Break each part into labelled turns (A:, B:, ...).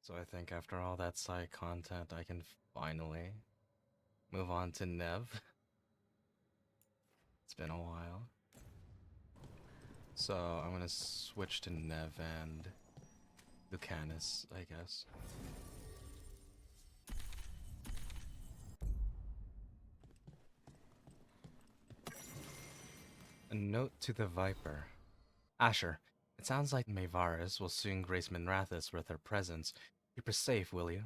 A: So I think after all that side content, I can finally move on to Nev. It's been a while. So I'm gonna switch to Nev and Lucanus, I guess. A note to the Viper. Asher, it sounds like Maevaris will soon grace Minrathous with her presence. Keep her safe, will you?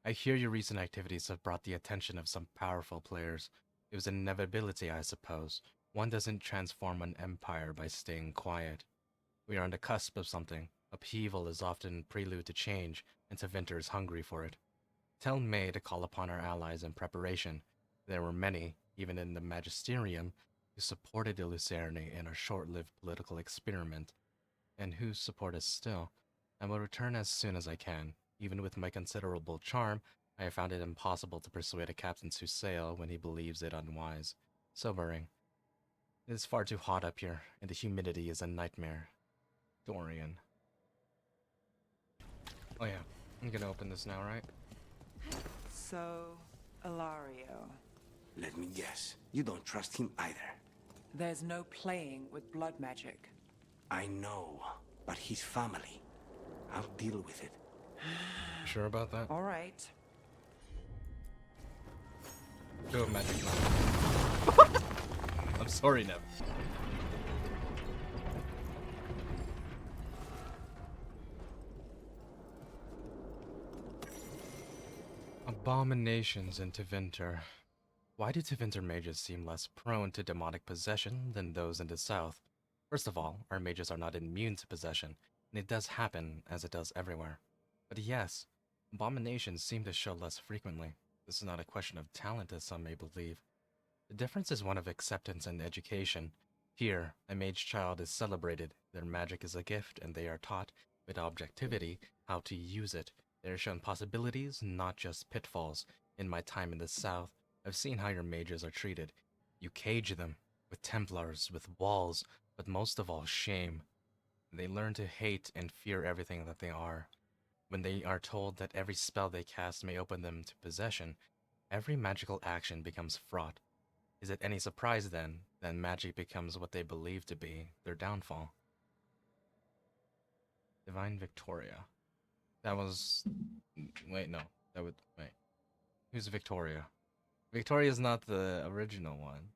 A: I hear your recent activities have brought the attention of some powerful players. It was an inevitability, I suppose. One doesn't transform an empire by staying quiet. We are on the cusp of something. Upheaval is often prelude to change, and Tevinter is hungry for it. Tell May to call upon our allies in preparation. There were many, even in the Magisterium, who supported the Lucerne in our short-lived political experiment, and who support us still. I will return as soon as I can. Even with my considerable charm, I have found it impossible to persuade a captain to sail when he believes it unwise. Sobering. It is far too hot up here, and the humidity is a nightmare. Dorian. Oh yeah, I'm gonna open this now, right?
B: So, Ilario.
C: Let me guess. You don't trust him either.
B: There's no playing with blood magic.
C: I know, but his family. I'll deal with it.
A: Sure about that?
B: All right.
A: Do a magic mouth. I'm sorry, Nev. Abominations in Tevinter. Why do Tevinter mages seem less prone to demonic possession than those in the south? First of all, our mages are not immune to possession, and it does happen as it does everywhere. But yes, abominations seem to show less frequently. This is not a question of talent as some may believe. The difference is one of acceptance and education. Here, a mage child is celebrated, their magic is a gift, and they are taught, with objectivity, how to use it. They are shown possibilities, not just pitfalls. In my time in the south, I've seen how your mages are treated. You cage them, with Templars, with walls, but most of all, shame. They learn to hate and fear everything that they are. When they are told that every spell they cast may open them to possession, every magical action becomes fraught. Is it any surprise then that magic becomes what they believe to be their downfall? Divine Victoria. That was. Wait, no. That would. Wait. Who's Victoria? Victoria's not the original one.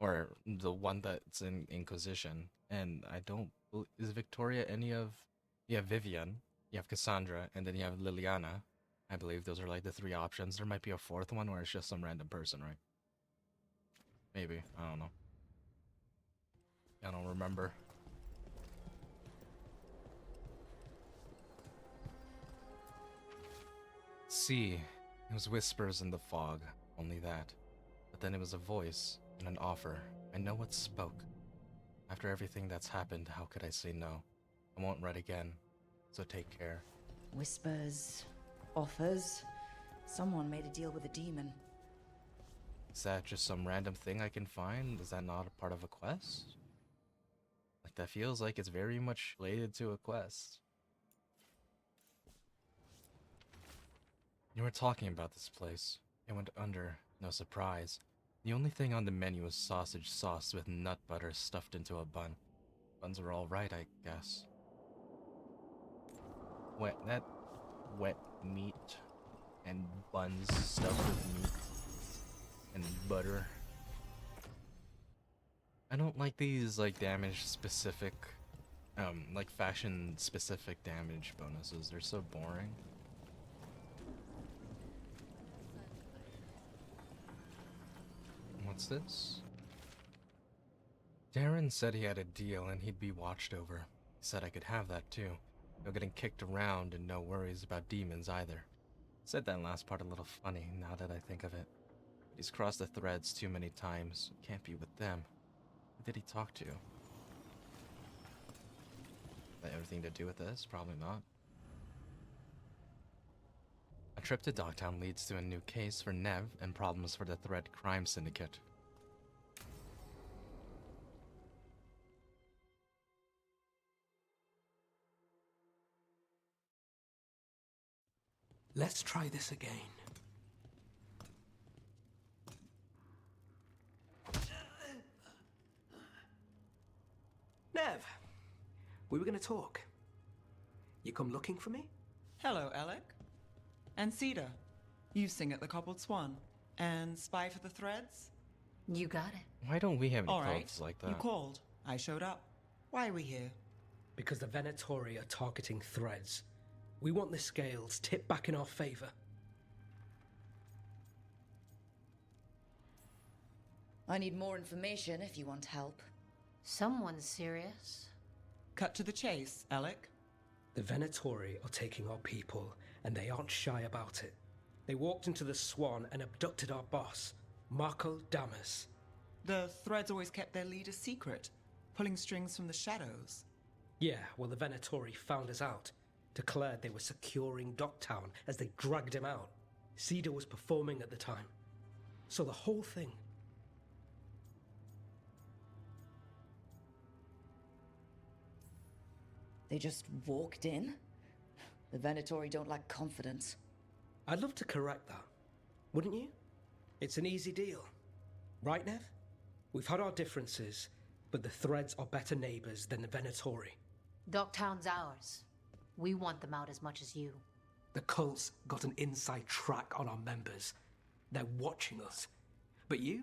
A: Or the one that's in Inquisition. And I don't. Is Victoria any of. You have Vivian, you have Cassandra, and then you have Liliana. I believe those are like the three options. There might be a fourth one where it's just some random person, right? Maybe. I don't know. I don't remember. See, it was whispers in the fog, only that. But then it was a voice and an offer. I know what spoke. After everything that's happened, how could I say no? I won't write again, so take care.
D: Whispers, offers. Someone made a deal with a demon.
A: Is that just some random thing I can find? Is that not a part of a quest? Like, that feels like it's very much related to a quest. You were talking about this place. It went under, no surprise. The only thing on the menu was sausage sauce with nut butter stuffed into a bun. Buns were alright, I guess. Wet meat and buns stuffed with meat and butter. I don't like these like damage specific like fashion specific damage bonuses. They're so boring. What's this? Darren said he had a deal and he'd be watched over. He said I could have that too. No getting kicked around and no worries about demons either. Said that last part a little funny now that I think of it. He's crossed the threads too many times. Can't be with them. Who did he talk to? That anything to do with this? Probably not. A trip to Dogtown leads to a new case for Nev and problems for the Thread Crime Syndicate.
E: Let's try this again. Nev, we were going to talk. You come looking for me?
B: Hello, Alec. And Cedar. You sing at the Cobbled Swan. And spy for the threads?
F: You got it.
A: Why don't we have any
B: All right.
A: clothes like that?
B: You called. I showed up. Why are we here?
E: Because the Venatori are targeting threads. We want the scales tipped back in our favor.
D: I need more information if you want help.
F: Someone's serious.
B: Cut to the chase, Alec.
E: The Venatori are taking our people, and they aren't shy about it. They walked into the Swan and abducted our boss, Marco Damas.
B: The threads always kept their leader secret, pulling strings from the shadows.
E: Yeah, well, the Venatori found us out, declared they were securing Docktown as they dragged him out. Cedar was performing at the time. So the whole thing...
D: They just walked in? The Venatori don't lack confidence.
E: I'd love to correct that, wouldn't you? It's an easy deal. Right, Nev? We've had our differences, but the threads are better neighbors than the Venatori.
F: Docktown's ours. We want them out as much as you.
E: The cult's got an inside track on our members. They're watching us. But you?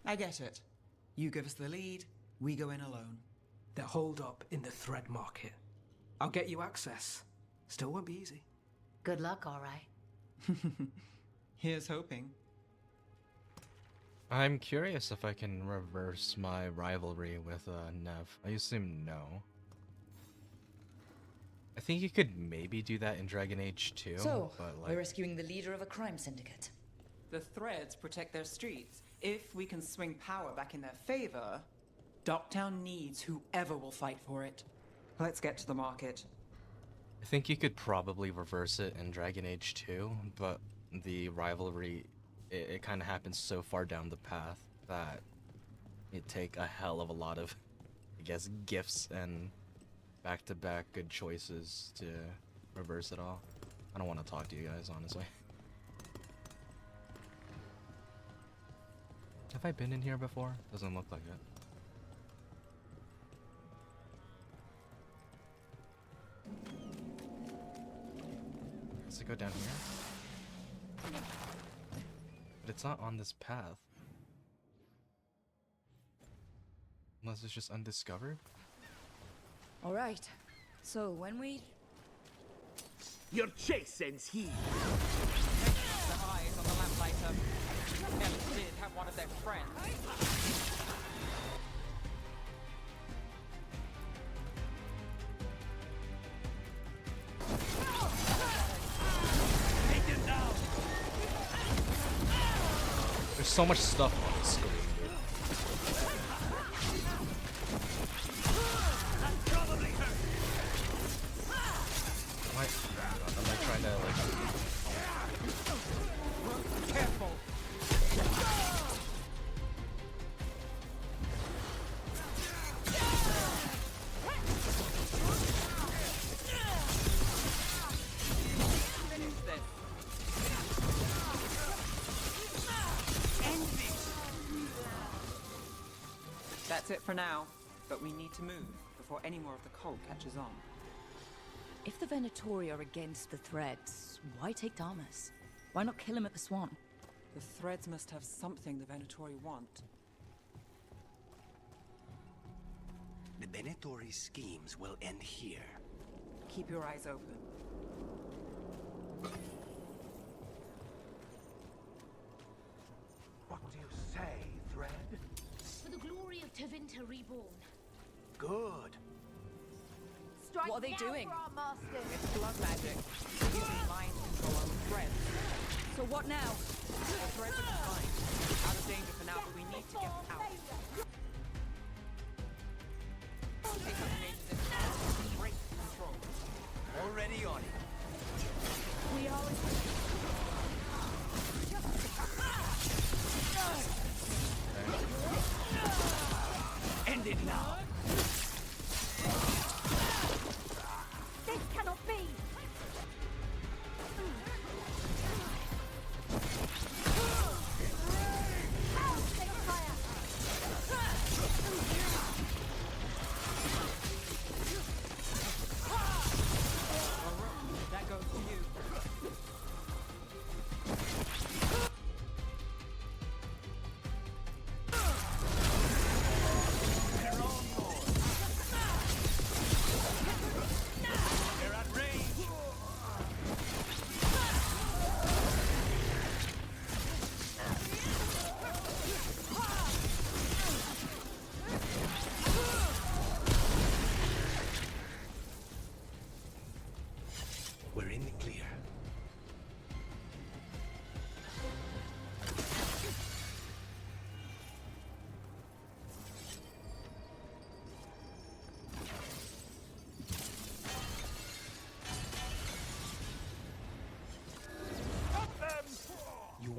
B: I get it. You give us the lead, we go in alone.
E: They're holed up in the thread market. I'll get you access. Still won't be easy.
F: Good luck, all right.
B: Here's hoping.
A: I'm curious if I can reverse my rivalry with Nev. I assume no. I think you could maybe do that in Dragon Age 2,
D: So,
A: but
D: we're
A: like...
D: rescuing the leader of a crime syndicate.
B: The threads protect their streets. If we can swing power back in their favor, Docktown needs whoever will fight for it. Let's get to the market.
A: I think you could probably reverse it in Dragon Age 2, but the rivalry, it kind of happens so far down the path that it'd take a hell of a lot of, I guess, gifts and back-to-back good choices to reverse it all. I don't want to talk to you guys, honestly. Have I been in here before? Doesn't look like it. Does it go down here? But it's not on this path. Unless it's just undiscovered?
D: All right. So when we...
C: Your chase ends here.
B: The eyes on the lamplighter. Ellis did have one of their friends.
A: There's so much stuff on the screen, dude. I'm like trying to like...
B: Careful. Finish this. End this. That's it for now, but we need to move before any more of the cult catches on.
D: If the Venatori are against the threads, why take Damas? Why not kill him at the Swan?
B: The threads must have something the Venatori want.
C: The Venatori schemes will end here.
B: Keep your eyes open.
C: What do you say, Thread?
G: For the glory of Tevinter reborn.
C: Good.
G: Strike
D: What are they
G: now
D: doing?
G: for our master.
B: It's blood magic. Using mind control on the threads.
D: So what now?
B: The threads are confined. Out of danger for now, but we need to get out. Take out the mages in great control.
C: Already on it.
G: We are
C: End it now.
G: This cannot be.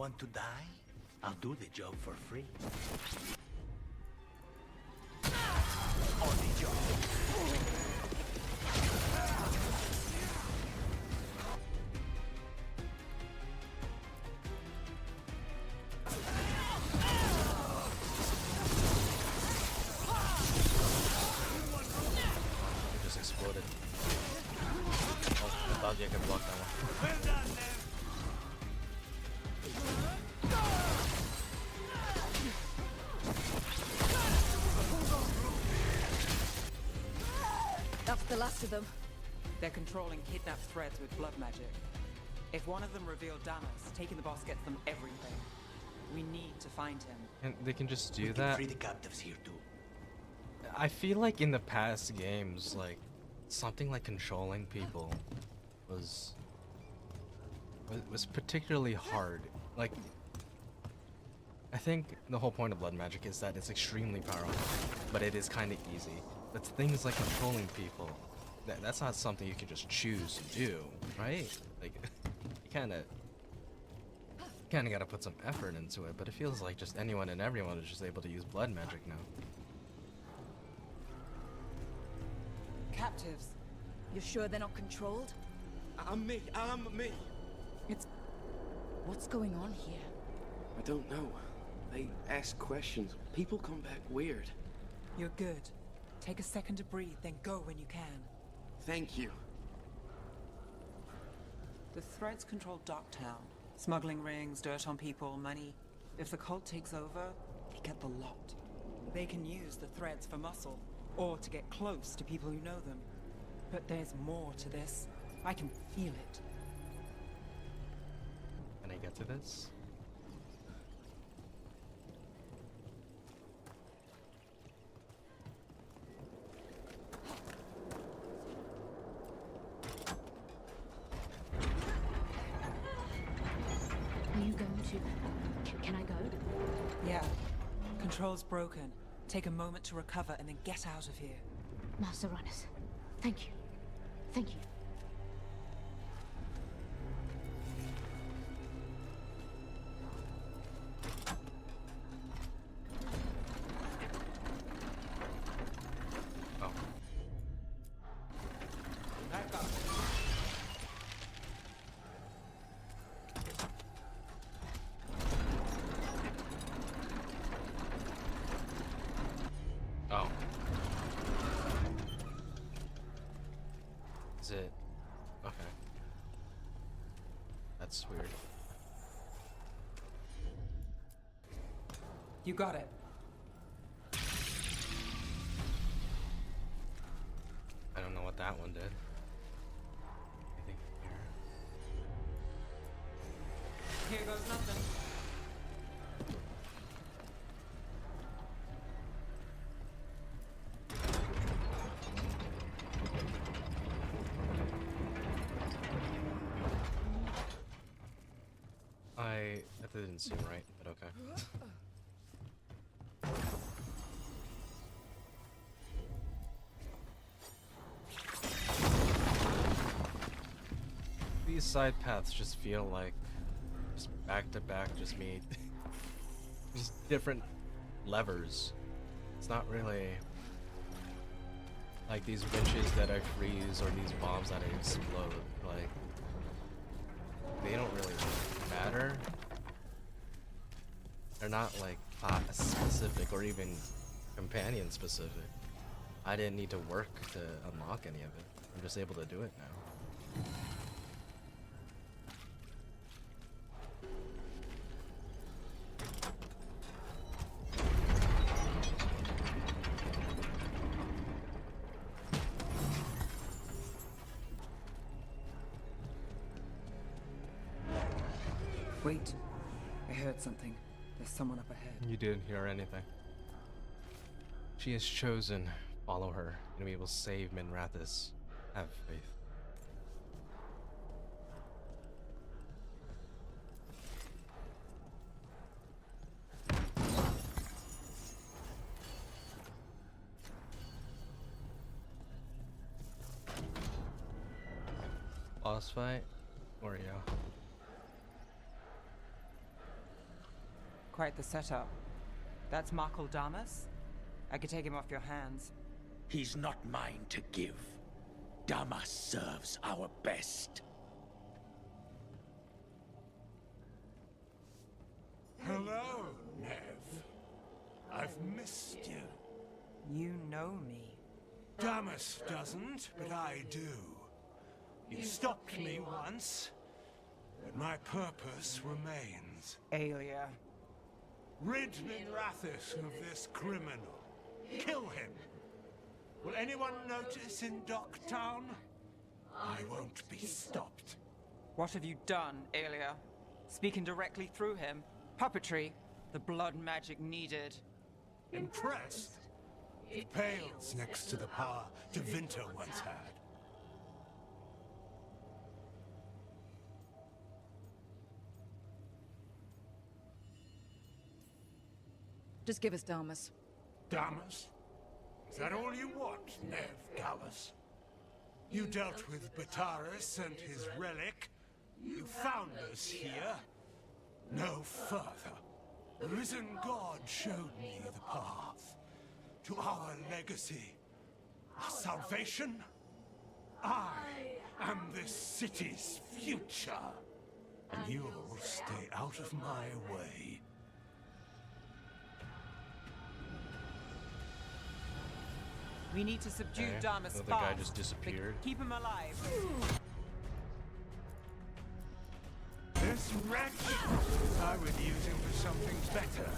C: want to die? I'll do the job for free. On the job.
A: It just exploded. Oh, I thought you could block that one.
D: That's the last of them.
B: They're controlling kidnapped threads with blood magic. If one of them revealed Damas, taking the boss gets them everything. We need to find him.
A: And they can just do
C: We can
A: that.
C: free the captives here too.
A: I feel like in the past games, like something like controlling people was particularly hard. Like, I think the whole point of blood magic is that it's extremely powerful, but it is kind of easy. But things like controlling people, that's not something you can just choose to do, right? Like, you kind of gotta put some effort into it. But it feels like just anyone and everyone is just able to use blood magic now.
B: Captives.
D: You're sure they're not controlled?
H: I'm me.
B: It's
D: What's going on here?
H: I don't know. They ask questions. People come back weird.
B: You're good. Take a second to breathe, then go when you can.
H: Thank you.
B: The threads control Docktown. Smuggling rings, dirt on people, money. If the cult takes over, they get the lot. They can use the threads for muscle, or to get close to people who know them. But there's more to this. I can feel it.
A: Can I get to this?
G: Are you going to... Can I go?
B: Yeah. Control's broken. Take a moment to recover and then get out of here.
G: Master Runners. Thank you. Thank you.
A: Oh. Oh. Is it? Okay. That's weird.
B: You got it.
A: I don't know what that one did. Anything here?
B: Here goes nothing.
A: That didn't seem right, but okay. These side paths just feel like just back to back, just made just different levers. It's not really like these winches that I freeze or these bombs that I explode. Like, they don't really matter. They're not like class specific or even companion specific. I didn't need to work to unlock any of it. I'm just able to do it now.
B: Wait. I heard something. There's someone up ahead.
A: You didn't hear anything. She is chosen. Follow her, and we will save Minrathis. Have faith. Boss fight? Or yeah.
B: Quite the setup. That's Markle Damas? I could take him off your hands.
I: He's not mine to give. Damas serves our best.
C: Hello, Nev. I've missed you.
B: You know me.
C: Damas doesn't, but I do. You stopped me once, but my purpose remains.
B: Aelia.
C: Rid Minrathis of this criminal. Kill him. Will anyone notice in Docktown? I won't be stopped.
B: What have you done, Aelia? Speaking directly through him? Puppetry? The blood magic needed.
C: Impressed? It pales next to the power Devinter once had.
D: Just give us Damas.
C: Damas? Is that all you want, Nev Gallus? You dealt with Bataris and his relic. You found us here. No further. The risen god showed me the path to our legacy, our salvation. I am this city's future, and you'll stay out of my way.
B: We need to subdue
A: Okay,
B: Damas
A: so
B: fast.
A: the guy just
B: but
A: disappeared.
B: Keep him alive.
C: This wretch? I would use him for something better,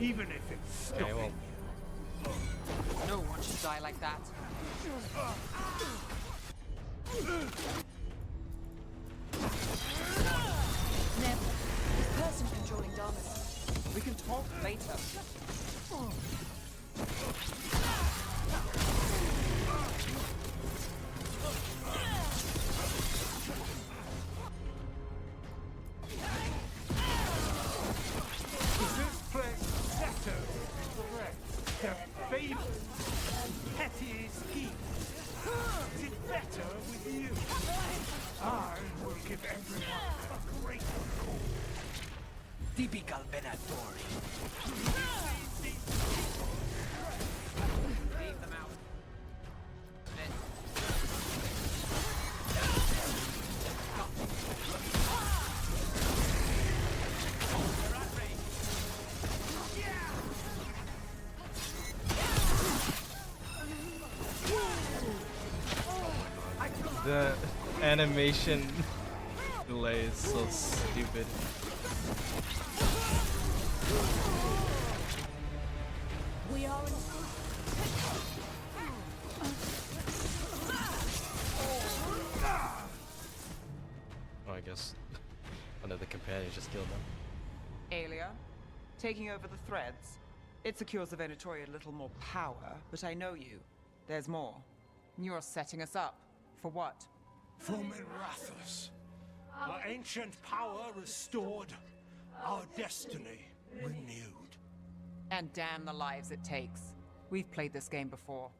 C: even if it's stopping
A: Okay, well,
C: you.
B: No one should die like that.
D: Nev, this person controlling Damas.
B: We can talk later.
C: Is this place better than threats, their fables, petty schemes? Is it better with you? I will give everyone a great call.
I: Typical Venatori.
B: Leave them out.
A: the animation delay is so stupid.
D: We are in.
A: Oh, I guess one of the companions just killed them.
B: Aelia, taking over the threads. It secures the Venatori a little more power, but I know you. There's more. You're setting us up. For what?
C: For Minrathis. Our ancient power restored, our destiny renewed.
B: And damn the lives it takes. We've played this game before.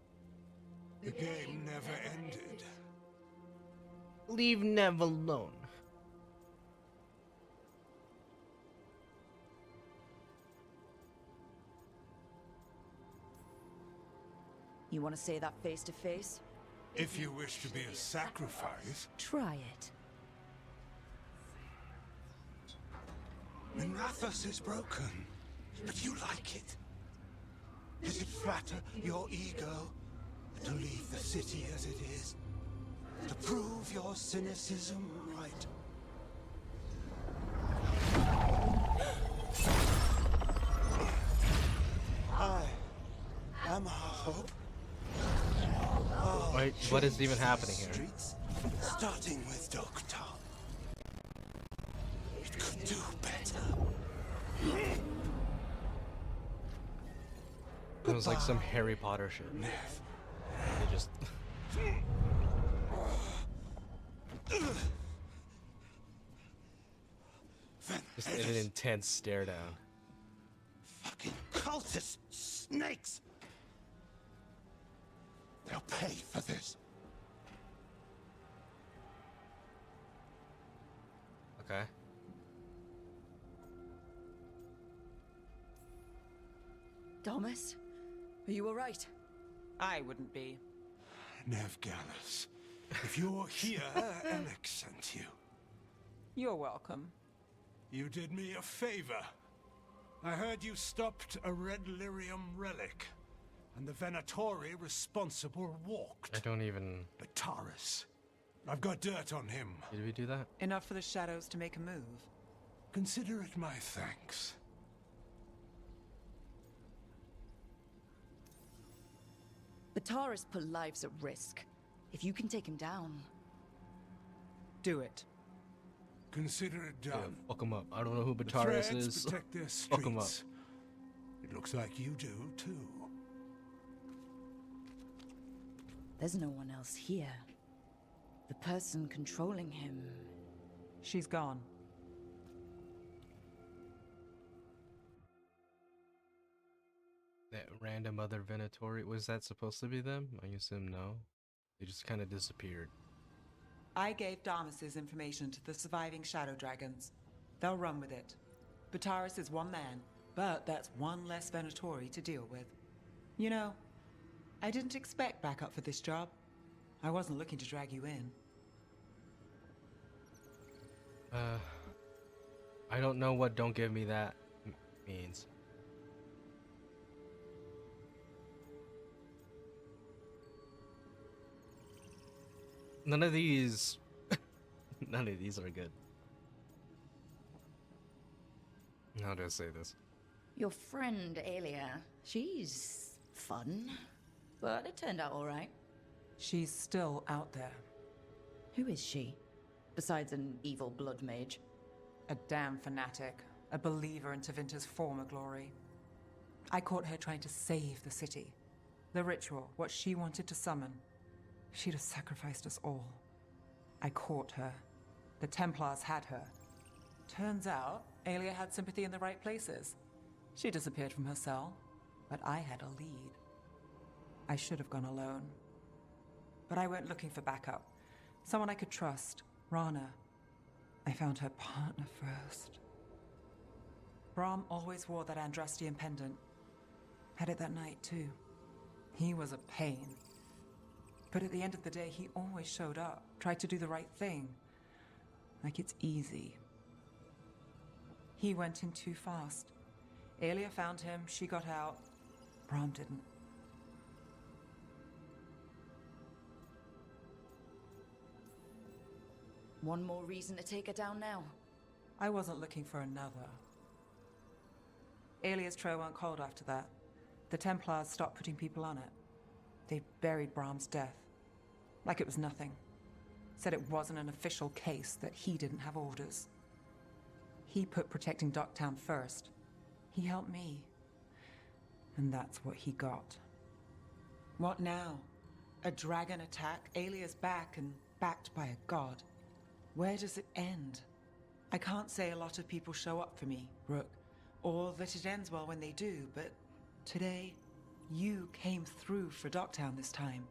C: The game never ended.
A: Leave Nev alone.
D: You want to say that face to face?
C: If you wish to be a sacrifice,
D: Try it.
C: Minrathis is broken, but you like it. Does it flatter your ego to leave the city as it is? To prove your cynicism right? I am our hope.
A: Wait, what is even happening here?
C: Streets, starting with Docktown. It could do better.
A: It was like some Harry Potter shit.
C: Nev.
A: They just in an intense stare down.
C: Fucking cultist snakes! They'll pay for this.
A: Okay.
D: Thomas, are you alright?
B: I wouldn't be.
C: Nev Gallus, if you're here, Alec sent you.
B: You're welcome.
C: You did me a favor. I heard you stopped a red lyrium relic, and the Venatori responsible walked.
A: I don't even...
C: But Taurus, I've got dirt on him.
A: Did we do that?
B: Enough for the shadows to make a move.
C: Consider it my thanks.
D: The Taurus put lives at risk. If you can take him down...
B: Do it.
C: Consider it
A: Yeah,
C: done.
A: fuck him up. I don't know who
C: The
A: Batarius
C: Threads
A: is.
C: protect their
A: Fuck 'em up.
C: streets. It looks like you do, too.
D: There's no one else here. The person controlling him...
B: She's gone.
A: That random other Venatori, was that supposed to be them? I assume no. They just kind of disappeared.
B: I gave Damas's information to the surviving Shadow Dragons. They'll run with it. Bataris is one man, but that's one less Venatori to deal with. You know, I didn't expect backup for this job. I wasn't looking to drag you in.
A: I don't know what "don't give me that" means. None of these are good. How do I say this?
D: Your friend, Aelia, she's fun. But it turned out alright.
B: She's still out there.
D: Who is she? Besides an evil blood mage.
B: A damn fanatic. A believer in Tevinter's former glory. I caught her trying to save the city. The ritual, what she wanted to summon. She'd have sacrificed us all. I caught her. The Templars had her. Turns out, Aelia had sympathy in the right places. She disappeared from her cell, but I had a lead. I should have gone alone. But I went looking for backup. Someone I could trust. Rana. I found her partner first. Brahm always wore that Andrastian pendant. Had it that night, too. He was a pain. But at the end of the day, he always showed up, tried to do the right thing. Like it's easy. He went in too fast. Aelia found him, she got out. Brahm didn't.
D: One more reason to take her down now.
B: I wasn't looking for another. Aelia's trail went cold after that. The Templars stopped putting people on it. They buried Brahm's death. Like it was nothing. Said it wasn't an official case, that he didn't have orders. He put protecting Docktown first. He helped me. And that's what he got. What now? A dragon attack, Aelia's back and backed by a god. Where does it end? I can't say a lot of people show up for me, Rook, or that it ends well when they do, but today, you came through for Docktown this time.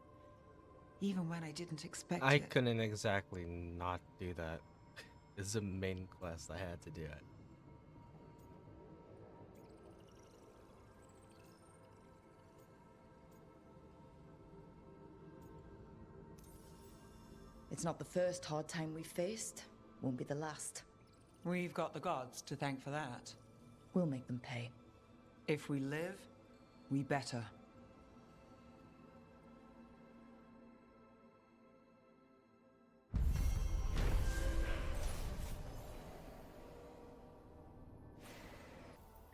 B: Even when I didn't expect
A: I
B: it.
A: couldn't exactly not do that. This is a main quest. I had to do it.
D: It's not the first hard time we've faced. Won't be the last.
B: We've got the gods to thank for that.
D: We'll make them pay.
B: If we live, we better.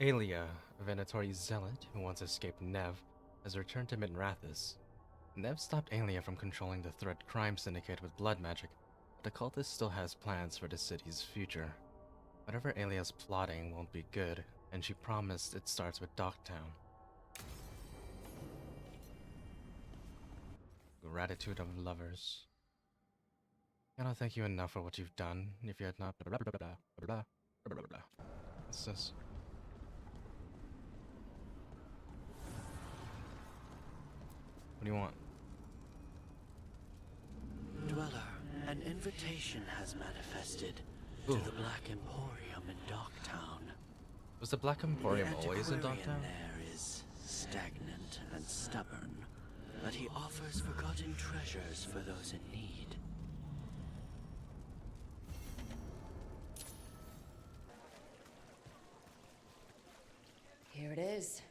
A: Aelia, a Venatori zealot who once escaped Nev, has returned to Minrathis. Nev stopped Aelia from controlling the Thread crime syndicate with blood magic, but the cultist still has plans for the city's future. Whatever Aelia's plotting won't be good, and she promised it starts with Docktown. Gratitude of lovers. Cannot thank you enough for what you've done. If you had not blah blah blah blah blah blah blah blah blah. What's this? What do you want?
J: Dweller, an invitation has manifested to the Black Emporium in Docktown.
A: Was the Black Emporium
J: The
A: always in
J: antiquarian
A: Docktown?
J: there is stagnant and stubborn, but he offers forgotten treasures for those in need.
D: Here it is.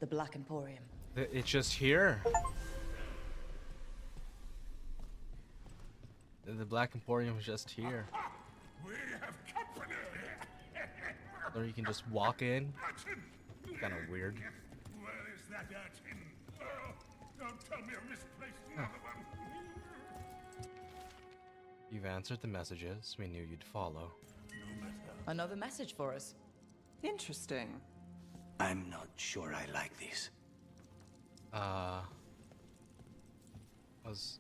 D: The Black Emporium.
A: It's just here. The Black Emporium is just here.
C: We have company.
A: Or you can just walk in. Kind of weird.
C: Where is that urchin? Oh, don't tell me I misplaced another one.
A: You've answered the messages we knew you'd follow.
D: Another message for us.
B: Interesting.
I: I'm not sure I like this.
A: Was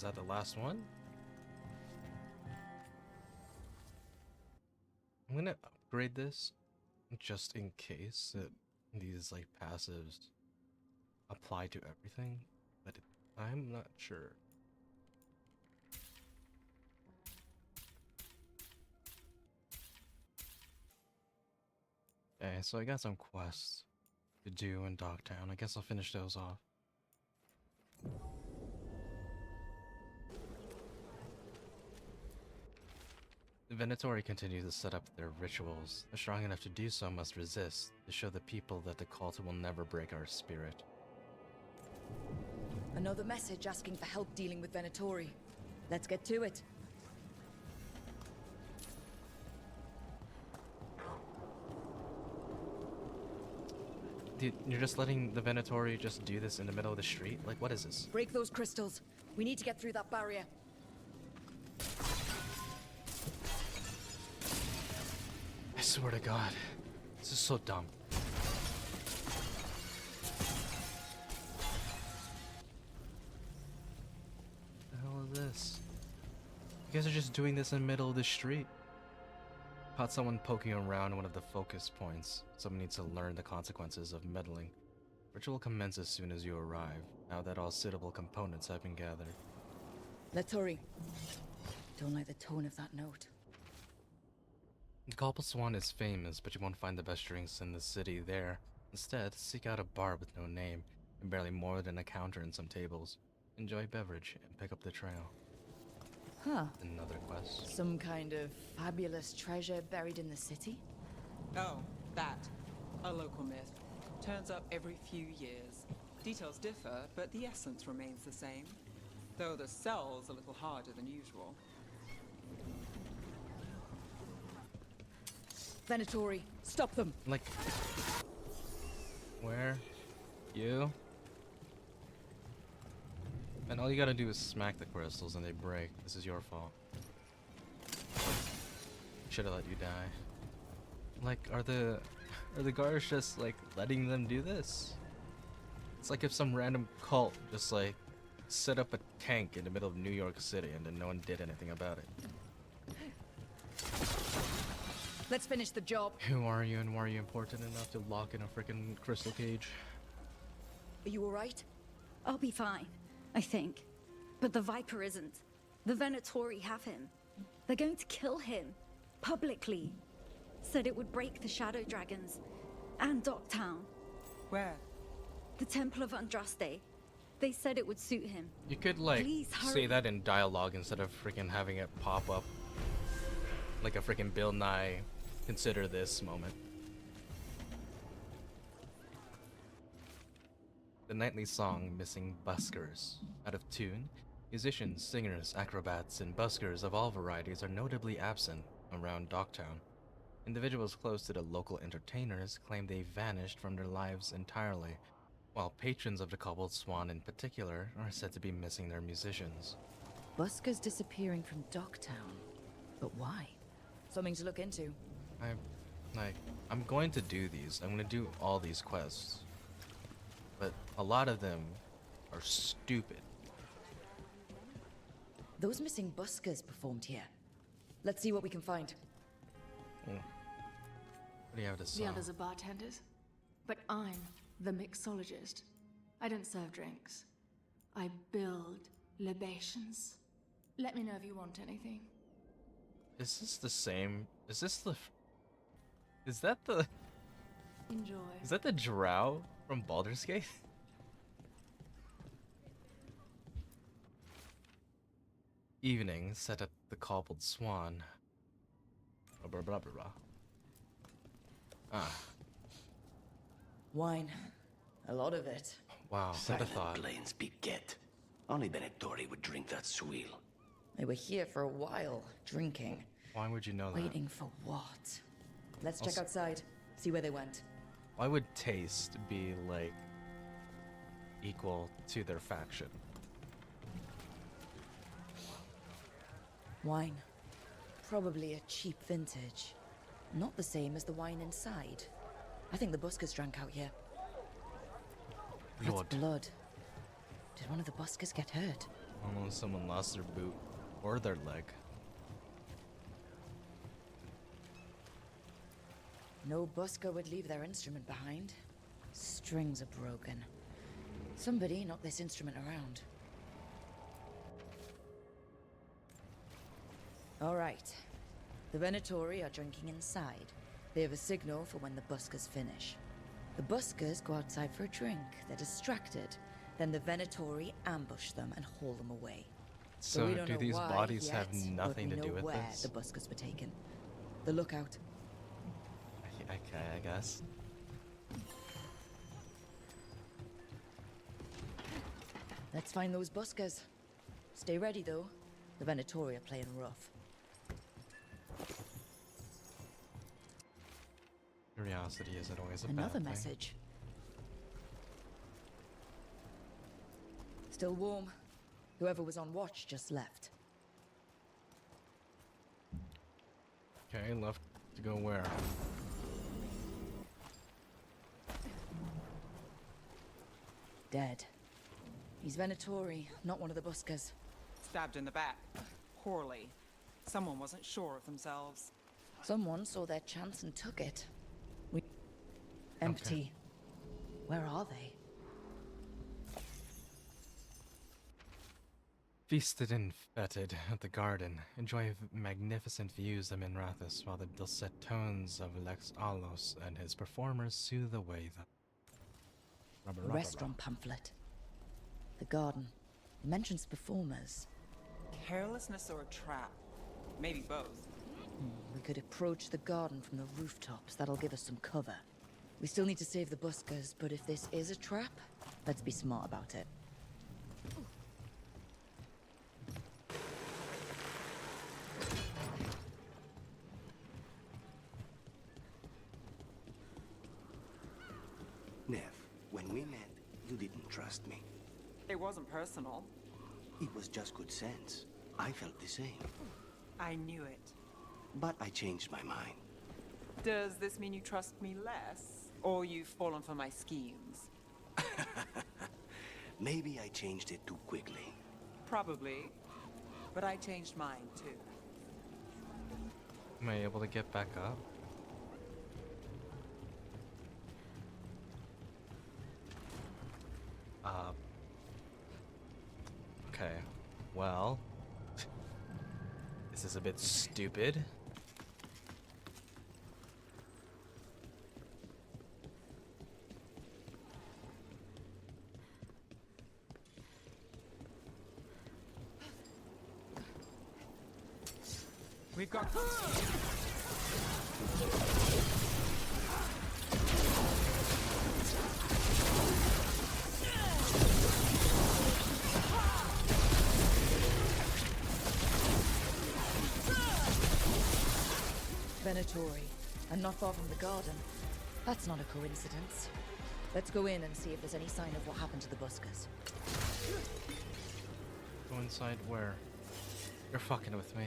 A: that the last one? I'm gonna upgrade this just in case that these like passives apply to everything, but I'm not sure. Okay, so I got some quests to do in Dogtown. I guess I'll finish those off. The Venatori continue to set up their rituals. The strong enough to do so must resist, to show the people that the cult will never break our spirit.
D: Another message asking for help dealing with Venatori. Let's get to it.
A: Dude, you're just letting the Venatori just do this in the middle of the street? Like, what is this?
D: Break those crystals. We need to get through that barrier.
A: I swear to God, this is so dumb. What the hell is this? You guys are just doing this in the middle of the street. Caught someone poking around one of the focus points. Someone needs to learn the consequences of meddling. Ritual commences as soon as you arrive, now that all suitable components have been gathered.
D: Let's hurry. Don't like the tone of that note.
A: The Cobble Swan is famous, but you won't find the best drinks in the city there. Instead, seek out a bar with no name, and barely more than a counter in some tables. Enjoy beverage, and pick up the trail.
D: Huh.
A: Another quest.
D: Some kind of fabulous treasure buried in the city?
B: Oh, that. A local myth. Turns up every few years. Details differ, but the essence remains the same. Though the sell's a little harder than usual.
D: Venatori, stop them!
A: Like... Where? You? And all you gotta do is smack the crystals and they break. This is your fault. Should've let you die. Like, are the guards just like letting them do this? It's like if some random cult just like set up a tank in the middle of New York City and then no one did anything about it.
D: Let's finish the job.
A: Who are you and why are you important enough to lock in a freaking crystal cage?
D: Are you alright?
K: I'll be fine, I think. But the Viper isn't. The Venatori have him. They're going to kill him. Publicly. Said it would break the Shadow Dragons. And Dogtown.
B: Where?
K: The Temple of Andraste. They said it would suit him.
A: You could like
K: Please,
A: say
K: hurry.
A: that in dialogue instead of freaking having it pop up like a freaking Bill Nye consider this moment. The nightly song Missing Buskers. Out of tune, musicians, singers, acrobats, and buskers of all varieties are notably absent around Dogtown. Individuals close to the local entertainers claim they vanished from their lives entirely, while patrons of the Cobbled Swan in particular are said to be missing their musicians.
D: Buskers disappearing from Dogtown. But why? Something to look into.
A: I'm going to do these. I'm going to do all these quests. But a lot of them are stupid.
D: Those missing buskers performed here. Let's see what we can find.
A: What do you have to say?
L: The others are bartenders, but I'm the mixologist. I don't serve drinks. I build libations. Let me know if you want anything.
A: Is this the same? Is this the... Is that the...
L: Enjoy.
A: Is that the drow from Baldur's Gate? Evening, set at the Cobbled Swan. Blah, blah, blah, blah. Ah.
M: Wine. A lot of it.
A: Wow, who'd
J: Silent
A: have thought?
J: plains beget. Only Venatori would drink that swill.
M: They were here for a while, drinking.
A: Why would you know that?
M: Waiting for what? Let's check
A: Also-
M: outside, see where they went.
A: Why would taste be, like, equal to their faction?
M: Wine. Probably a cheap vintage. Not the same as the wine inside. I think the buskers drank out here.
A: Blood.
M: That's blood. Did one of the buskers get hurt?
A: Almost someone lost their boot or their leg.
M: No busker would leave their instrument behind. Strings are broken. Somebody knocked this instrument around. All right. The Venatori are drinking inside. They have a signal for when the buskers finish. The buskers go outside for a drink. They're distracted. Then the Venatori ambush them and haul them away.
A: So
M: we don't
A: do
M: know
A: these
M: why
A: bodies
M: yet,
A: have
M: but
A: nothing
M: we
A: to do
M: know
A: with
M: where
A: this?
M: the buskers were taken. The lookout.
A: Okay, I guess.
M: Let's find those buskers. Stay ready, though. The Venatori are playing rough.
A: Curiosity isn't always a bad
M: Another
A: thing.
M: message. Still warm. Whoever was on watch just left.
A: Okay, left to go where?
M: Dead. He's Venatori, not one of the buskers.
B: Stabbed in the back. Poorly. Someone wasn't sure of themselves.
M: Someone saw their chance and took it. Empty. Where are they?
A: Feasted and fetid at the garden, enjoy magnificent views of Minrathous while the dulcet tones of Lex Alos and his performers soothe away the
M: A restaurant pamphlet. The garden. It mentions performers.
B: Carelessness or a trap? Maybe both.
M: We could approach the garden from the rooftops. That'll give us some cover. We still need to save the buskers, but if this is a trap, let's be smart about it.
J: Nev, when we met, you didn't trust me.
B: It wasn't personal.
J: It was just good sense. I felt the same.
B: I knew it.
J: But I changed my mind.
B: Does this mean you trust me less? Or you've fallen for my schemes?
J: Maybe I changed it too quickly.
B: Probably. But I changed mine, too.
A: Am I able to get back up? Okay. Well, this is a bit stupid.
B: We've got...
M: Venatori, and not far from the garden. That's not a coincidence. Let's go in and see if there's any sign of what happened to the buskers.
A: Go inside where? You're fucking with me.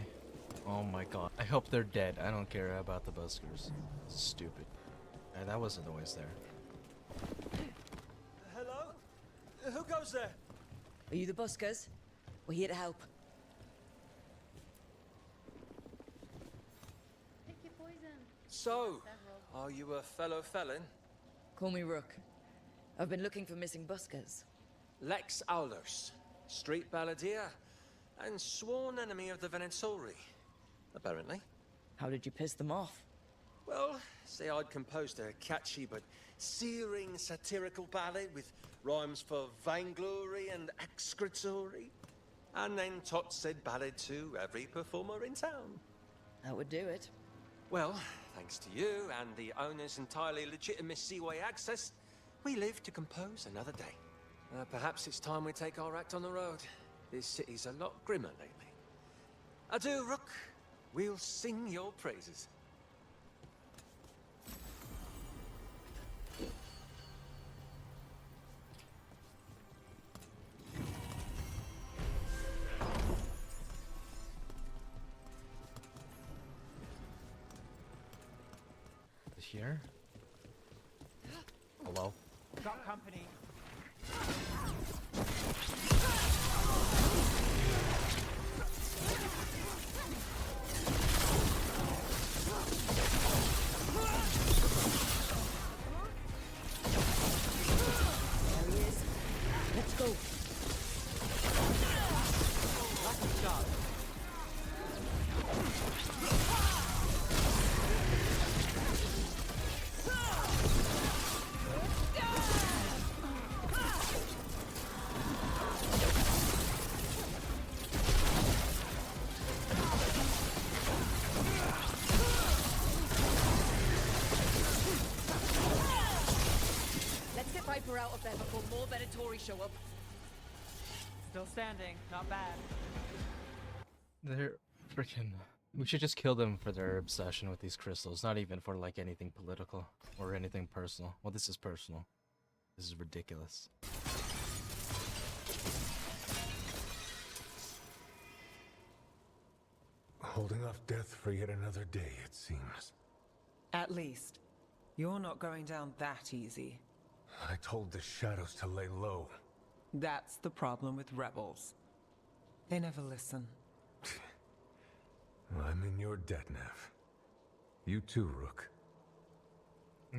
A: Oh my god. I hope they're dead. I don't care about the buskers. Stupid. That wasn't always there.
N: Hello? Who goes there?
M: Are you the buskers? We're here to help.
N: So, are you a fellow felon?
M: Call me Rook. I've been looking for missing buskers.
N: Lex Aulers, street balladeer, and sworn enemy of the Venatori, apparently.
M: How did you piss them off?
N: Well, say I'd composed a catchy but searing satirical ballad with rhymes for vainglory and excretory. And then tot said ballad to every performer in town.
M: That would do it.
N: Well, thanks to you and the owner's entirely legitimate seaway access, we live to compose another day. Perhaps it's time we take our act on the road. This city's a lot grimmer lately. Adieu, Rook. We'll sing your praises.
A: Here? Hello?
B: Got company.
M: There he is. Let's go.
B: Lucky shot.
M: Let's get Viper out of there before more Venatori show up.
B: Still standing. Not bad.
A: They're freaking. We should just kill them for their obsession with these crystals, not even for like anything political or anything personal. Well, this is personal. This is ridiculous.
C: Holding off death for yet another day, it seems.
B: At least, you're not going down that easy.
C: I told the shadows to lay low.
B: That's the problem with rebels. They never listen.
C: I'm in your debt, Nev. You too, Rook.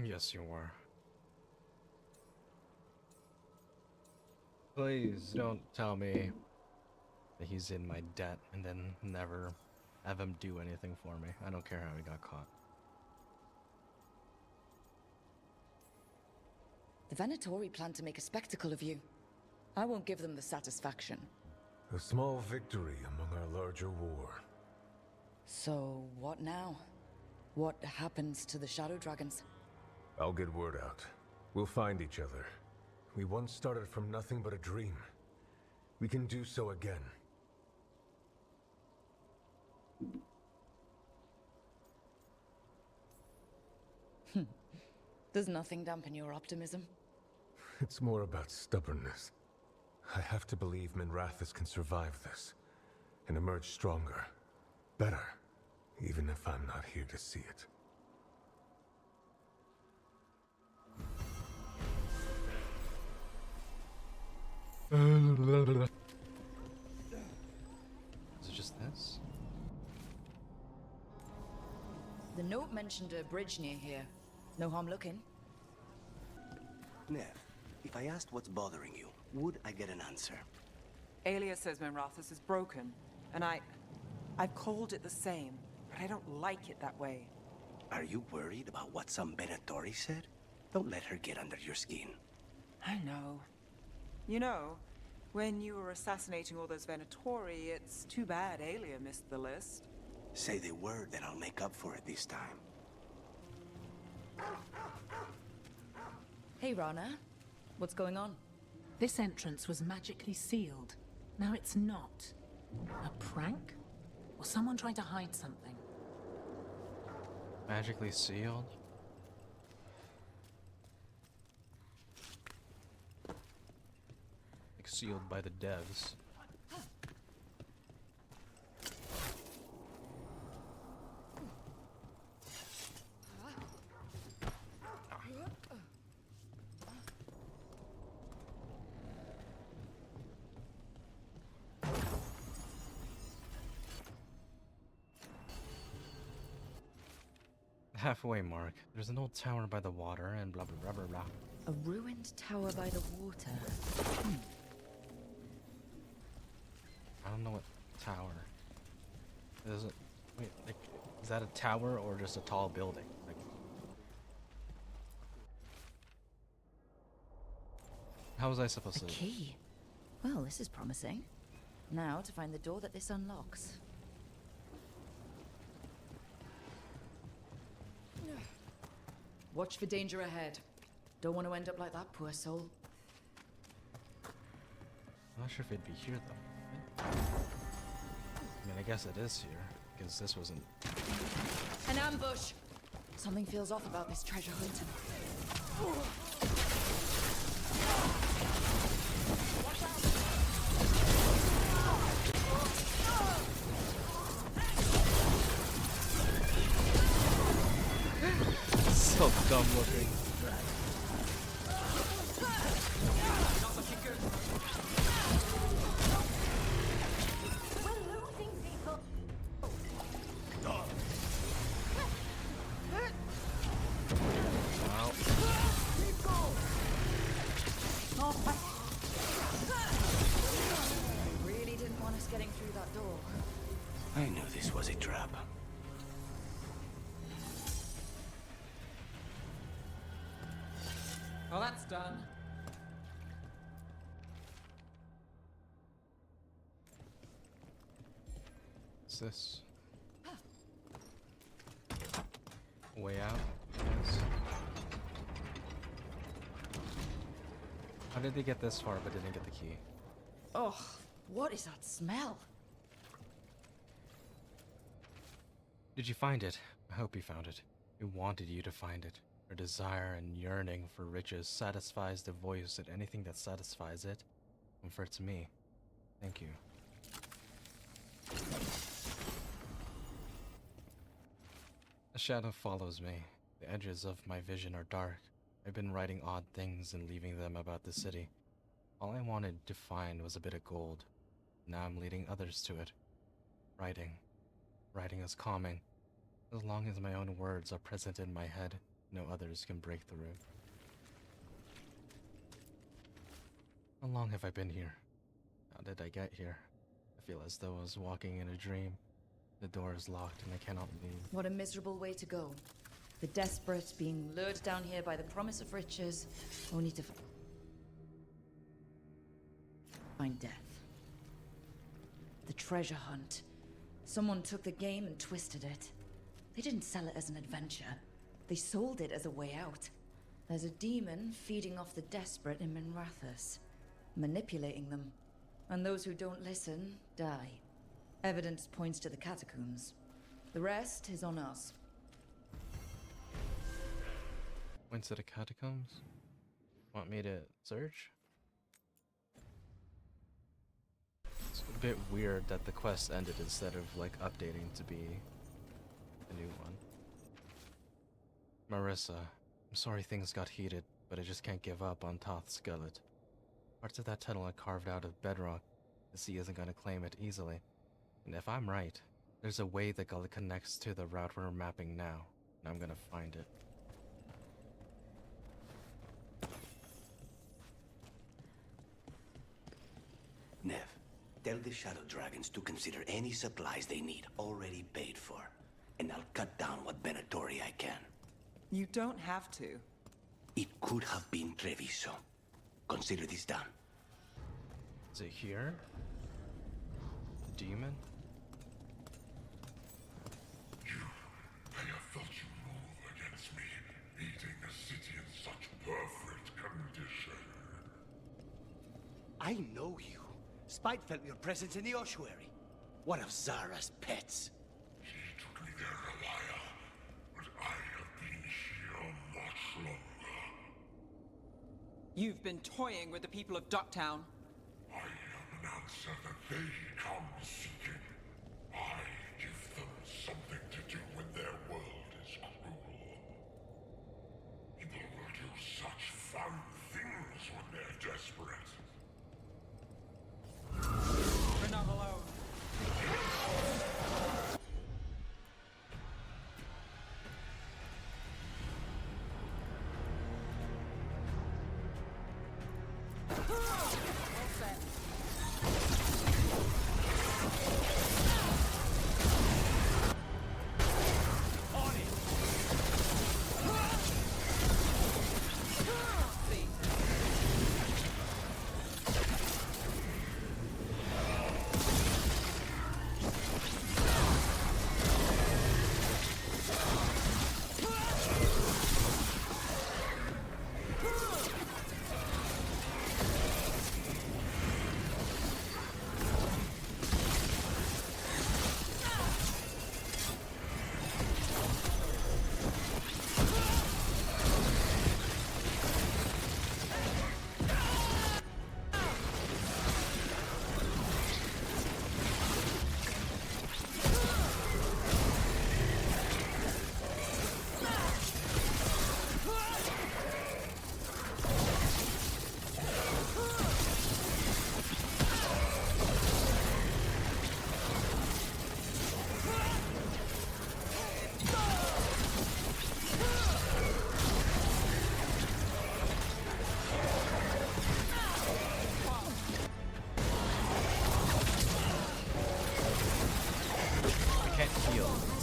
A: Yes, you are. Please don't tell me that he's in my debt and then never have him do anything for me. I don't care how he got caught.
M: The Venatori plan to make a spectacle of you. I won't give them the satisfaction.
C: A small victory among our larger war.
M: So, what now? What happens to the Shadow Dragons?
C: I'll get word out. We'll find each other. We once started from nothing but a dream. We can do so again.
M: Does nothing dampen your optimism?
C: It's more about stubbornness. I have to believe Minrathous can survive this, and emerge stronger, better, even if I'm not here to see it.
A: Is it just this?
M: The note mentioned a bridge near here. No harm looking.
J: Nev, if I asked what's bothering you, would I get an answer?
B: Alia says Minrathous is broken, and I've called it the same, but I don't like it that way.
J: Are you worried about what some Venatori said? Don't let her get under your skin.
B: I know. You know, when you were assassinating all those Venatori, it's too bad Alia missed the list.
J: Say the word and I'll make up for it this time.
M: Hey, Rana. What's going on?
O: This entrance was magically sealed. Now it's not. A prank? Or someone trying to hide something?
A: Magically sealed? Like sealed by the devs. Halfway mark. There's an old tower by the water and blah blah blah blah blah.
M: A ruined tower by the water.
A: I don't know what tower. Is it? Wait, like, is that a tower or just a tall building? Like, How was I supposed
M: A
A: to...
M: key? Well, this is promising. Now to find the door that this unlocks. Watch for danger ahead. Don't want to end up like that poor soul.
A: I'm not sure if it'd be here, though. I mean, I guess it is here, because this wasn't...
M: An ambush! Something feels off about this treasure hunt.
A: So dumb looking.
M: Really didn't want us getting through that door.
I: I knew this was a trap.
B: Well, that's done.
A: What's this? Way out? Yes. How did they get this far but didn't get the key?
M: Oh, what is that smell?
A: Did you find it? I hope you found it. We wanted you to find it. Our desire and yearning for riches satisfies the voice, and anything that satisfies it comforts me. Thank you. A shadow follows me. The edges of my vision are dark. I've been writing odd things and leaving them about the city. All I wanted to find was a bit of gold. Now I'm leading others to it. Writing. Writing is calming. As long as my own words are present in my head, no others can break through. How long have I been here? How did I get here? I feel as though I was walking in a dream. The door is locked and I cannot leave.
M: What a miserable way to go. The desperate being lured down here by the promise of riches, only to find death. The treasure hunt. Someone took the game and twisted it. They didn't sell it as an adventure. They sold it as a way out. There's a demon feeding off the desperate in Minrathous, manipulating them. And those who don't listen, die. Evidence points to the catacombs. The rest is on us.
A: Went to the catacombs? Want me to search? It's a bit weird that the quest ended instead of like updating to be a new one. Marissa, I'm sorry things got heated, but I just can't give up on Toth's skillet. Parts of that tunnel are carved out of bedrock. The sea isn't gonna claim it easily. And if I'm right, there's a way the gullet connects to the route we're mapping now, and I'm gonna find it.
I: Nev, tell the Shadow Dragons to consider any supplies they need already paid for. And I'll cut down what Venatori I can.
B: You don't have to.
I: It could have been Treviso. Consider this done.
A: Is it here? The demon?
P: I have felt you move against me, eating a city in such perfect condition.
I: I know you. Spite felt your presence in the ossuary. One of Zara's pets.
P: She took me there a while, but I have been here much longer.
B: You've been toying with the people of Ducktown.
P: I am an answer that they come seeking. I give them something to do when their world is cruel. People will do such fun things when they're desperate.
B: We're not alone.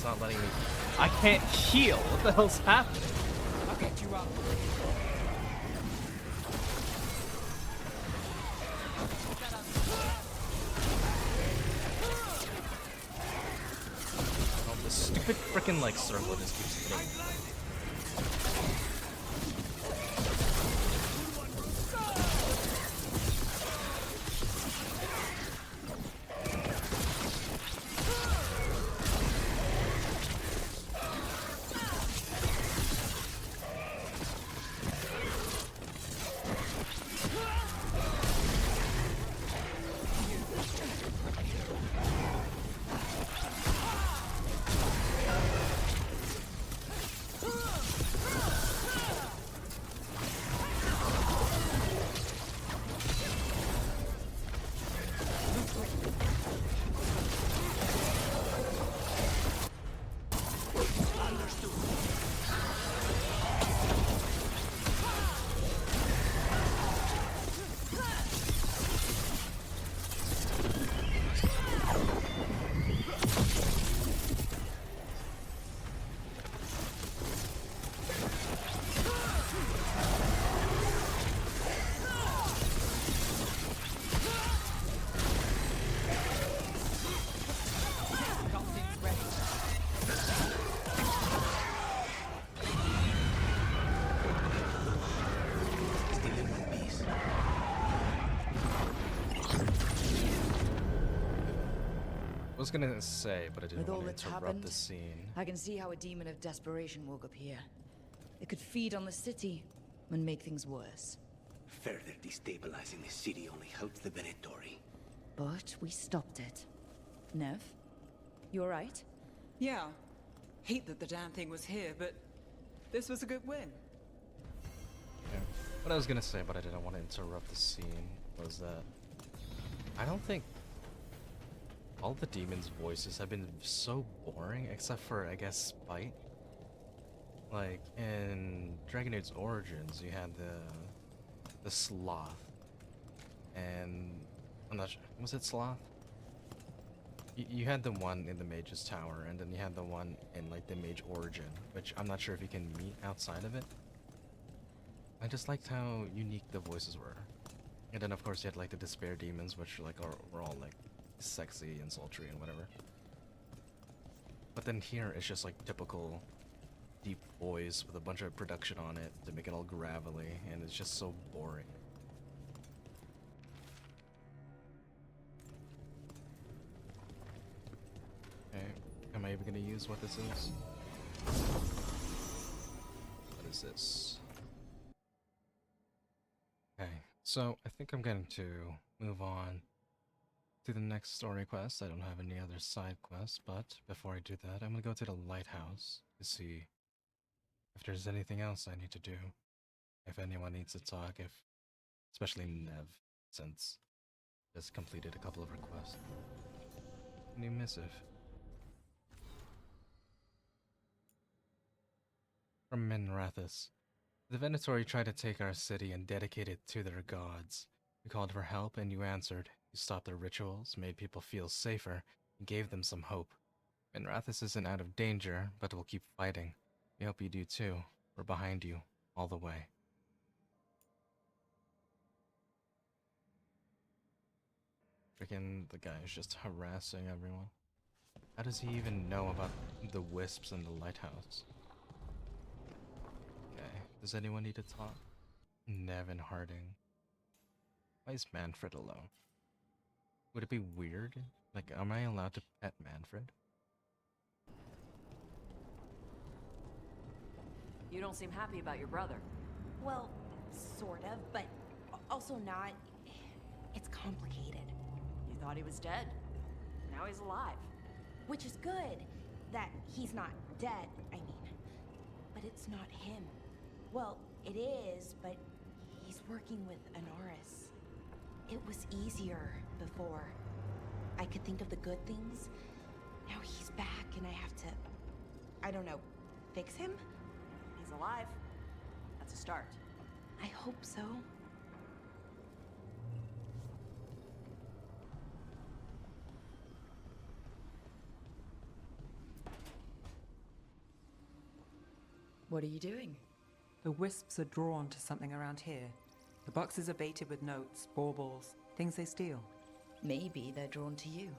A: not letting me. I can't heal. What the hell's happening?
B: I'll get you up.
A: Oh, this stupid freaking like circle just keeps hitting. I was gonna say, but I didn't
M: With all
A: want to
M: that's
A: interrupt
M: happened,
A: the scene.
M: I can see how a demon of desperation woke up here. It could feed on the city and make things worse.
I: Further destabilizing the city only helps the Venatori.
M: But we stopped it. Nev, you alright?
B: Yeah. Hate that the damn thing was here, but this was a good win.
A: Yeah. What I was gonna say, but I didn't want to interrupt the scene, was that I don't think all the demons' voices have been so boring, except for, I guess, Spite. Like, in Dragonade's Origins, you had the Sloth. And I'm not sure, was it Sloth? You had the one in the Mage's Tower, and then you had the one in, like, the Mage Origin, which I'm not sure if you can meet outside of it. I just liked how unique the voices were. And then, of course, you had, like, the Despair Demons, which, like, were all, like, sexy and sultry and whatever. But then here, it's just, like, typical deep voice with a bunch of production on it to make it all gravelly, and it's just so boring. Okay, am I even gonna use what this is? What is this? Okay, so I think I'm going to move on to the next story quest. I don't have any other side quests, but before I do that, I'm gonna go to the lighthouse to see if there's anything else I need to do. If anyone needs to talk, especially Nev, since just completed a couple of requests. New missive. From Minrathis. The Venatori tried to take our city and dedicate it to their gods. We called for help and you answered. You stopped their rituals, made people feel safer, and gave them some hope. Minrathis isn't out of danger, but we'll keep fighting. We hope you do too. We're behind you, all the way. Freaking the guy is just harassing everyone. How does he even know about the wisps in the lighthouse? Okay, does anyone need to talk? Nevin Harding. Why is Manfred alone? Would it be weird? Like, am I allowed to pet Manfred?
Q: You don't seem happy about your brother.
R: Well, sort of, but also not. It's complicated.
Q: You thought he was dead. Now he's alive.
R: Which is good, that he's not dead, I mean. But it's not him. Well, it is, but he's working with Anaris. It was easier before. I could think of the good things. Now he's back and I have to, I don't know, fix him?
Q: He's alive. That's a start.
R: I hope so.
M: What are you doing?
B: The wisps are drawn to something around here. The boxes are baited with notes, baubles, things they steal.
M: Maybe they're drawn to you.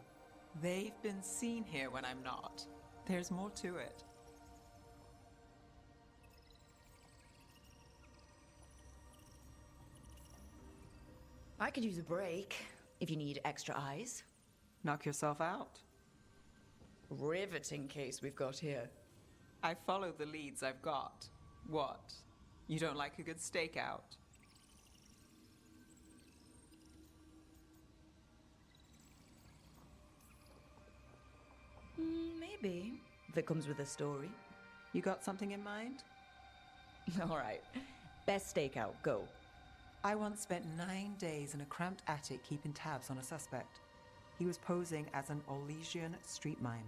B: They've been seen here when I'm not. There's more to it.
M: I could use a break, if you need extra eyes.
B: Knock yourself out.
M: Riveting case we've got here.
B: I follow the leads I've got. What? You don't like a good stakeout?
M: Maybe, if it comes with a story.
B: You got something in mind?
M: All right. Best stakeout, go.
B: I once spent 9 days in a cramped attic keeping tabs on a suspect. He was posing as an Orlesian street mime.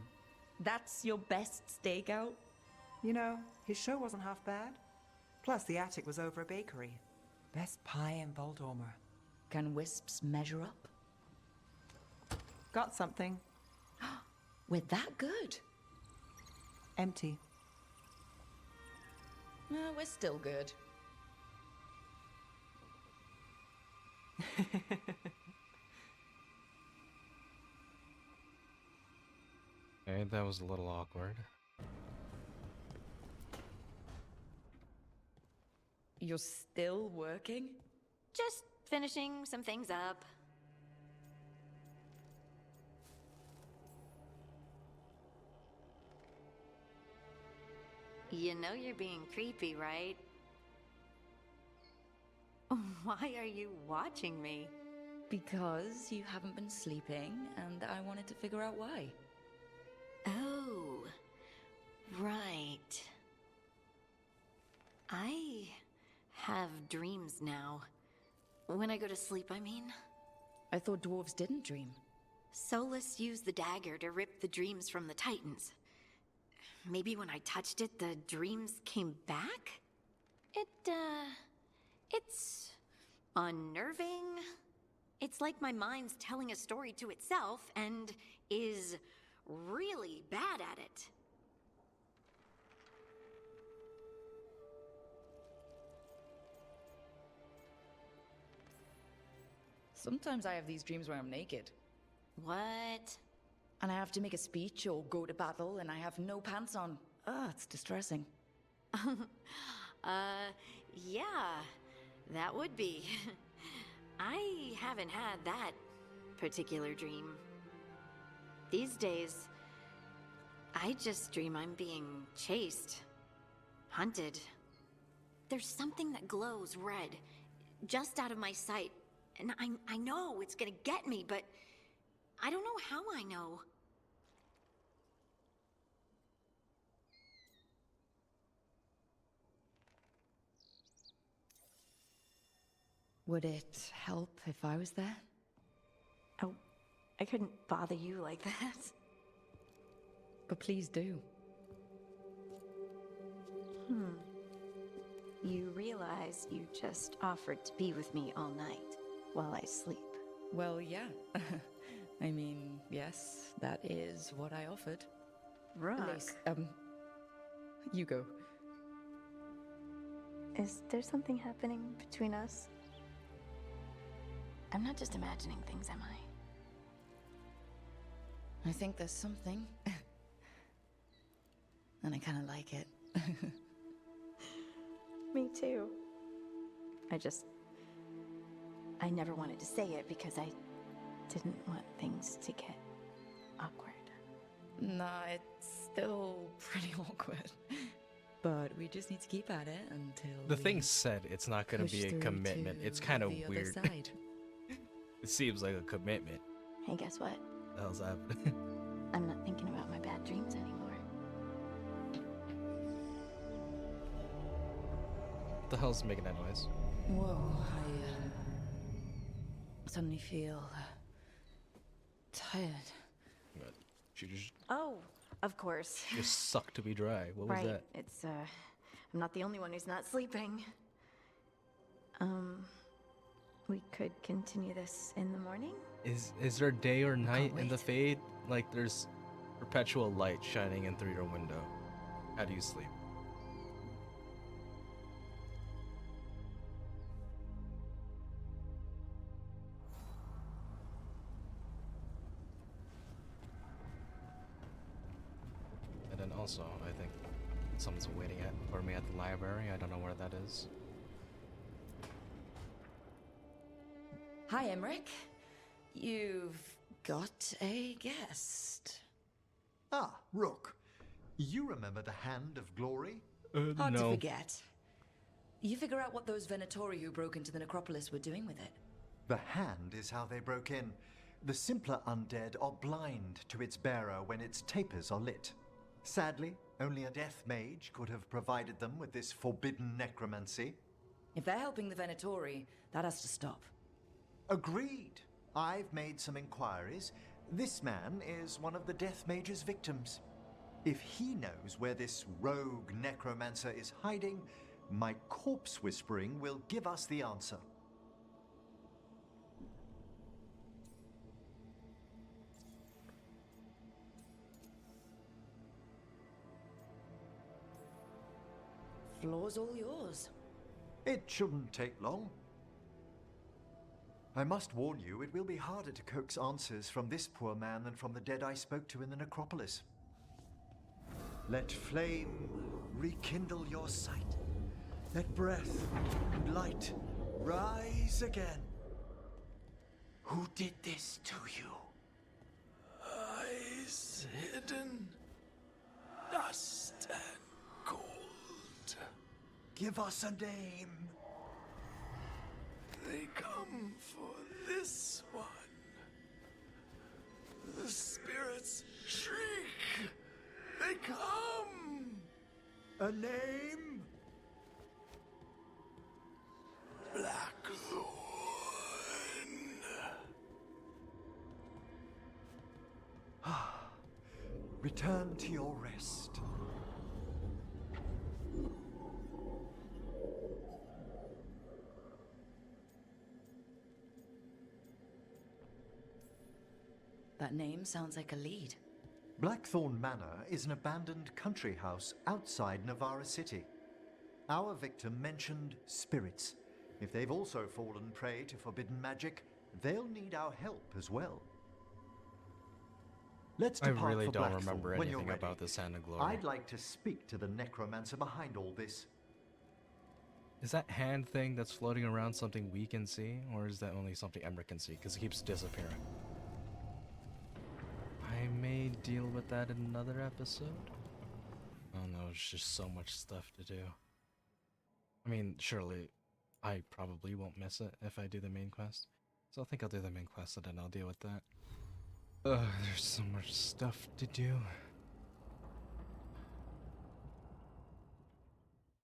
M: That's your best stakeout?
B: You know, his show wasn't half bad. Plus, the attic was over a bakery. Best pie in Voldormer.
M: Can wisps measure up?
B: Got something.
M: We're that good?
B: Empty.
M: We're still good.
A: Okay, that was a little awkward.
M: You're still working?
G: Just finishing some things up. You know you're being creepy, right? Why are you watching me?
M: Because you haven't been sleeping, and I wanted to figure out why.
G: Oh, right. I have dreams now. When I go to sleep, I mean.
M: I thought dwarves didn't dream.
G: Solus used the dagger to rip the dreams from the Titans. Maybe when I touched it, the dreams came back? It's unnerving. It's like my mind's telling a story to itself and is really bad at it.
M: Sometimes I have these dreams where I'm naked.
G: What?
M: And I have to make a speech or go to battle, and I have no pants on. It's distressing.
G: Yeah, that would be. I haven't had that particular dream. These days, I just dream I'm being chased, hunted. There's something that glows red, just out of my sight, and I know it's gonna get me, but I don't know how I know.
M: Would it help if I was there?
G: Oh, I couldn't bother you like that.
M: But please do.
G: You realize you just offered to be with me all night while I sleep.
M: Well, yeah. I mean, yes, that is what I offered.
G: Rook.
M: Elise, you go.
G: Is there something happening between us? I'm not just imagining things, am I?
M: I think there's something. And I kind of like it.
G: Me too. I never wanted to say it because I didn't want things to get awkward.
M: Nah, it's still pretty awkward. But we just need to keep at it until
A: The thing said it's not going to be a commitment. It's kind of weird. It seems like a commitment.
G: Hey, guess what?
A: What the hell's happening?
G: I'm not thinking about my bad dreams anymore.
A: What the hell's making that noise?
M: Whoa, I suddenly feel tired.
A: What? She just
G: Oh, of course.
A: just sucked to be dry. What was
G: Right.
A: that?
G: It's I'm not the only one who's not sleeping. We could continue this in the morning?
A: Is there day or night in the Fade? Like there's perpetual light shining in through your window. How do you sleep? think someone's waiting for me at the library. I don't know where that is.
M: Hi, Emmerich. You've got a guest.
S: Ah, Rook. You remember the Hand of Glory?
M: Hard to
A: no.
M: forget. You figure out what those Venatori who broke into the necropolis were doing with it.
S: The Hand is how they broke in. The simpler undead are blind to its bearer when its tapers are lit. Sadly, only a death mage could have provided them with this forbidden necromancy.
M: If they're helping the Venatori, that has to stop.
S: Agreed. I've made some inquiries. This man is one of the death mage's victims. If he knows where this rogue necromancer is hiding, my corpse whispering will give us the answer.
M: Floor's all yours.
S: It shouldn't take long. I must warn you, it will be harder to coax answers from this poor man than from the dead I spoke to in the necropolis. Let flame rekindle your sight. Let breath and light rise again.
I: Who did this to you?
C: Eyes hidden, dust and cold.
S: Give us a name.
C: They come for this one. The spirits shriek. They come.
S: A name?
C: Blackthorn.
S: Return to your rest.
M: That name sounds like a lead.
S: Blackthorn Manor is an abandoned country house outside Navarra City. Our victim mentioned spirits. If they've also fallen prey to forbidden magic, they'll need our help as well. Let's
A: I
S: depart
A: really
S: for
A: don't
S: Blackthorn
A: remember
S: when you're
A: anything
S: ready.
A: about the Hand of Glory.
S: I'd like to speak to the necromancer behind all this.
A: Is that hand thing that's floating around something we can see, or is that only something Emmerich can see? Because it keeps disappearing. I may deal with that in another episode. Oh no, there's just so much stuff to do. I mean, surely I probably won't miss it if I do the main quest. So I think I'll do the main quest and then I'll deal with that. Ugh, there's so much stuff to do.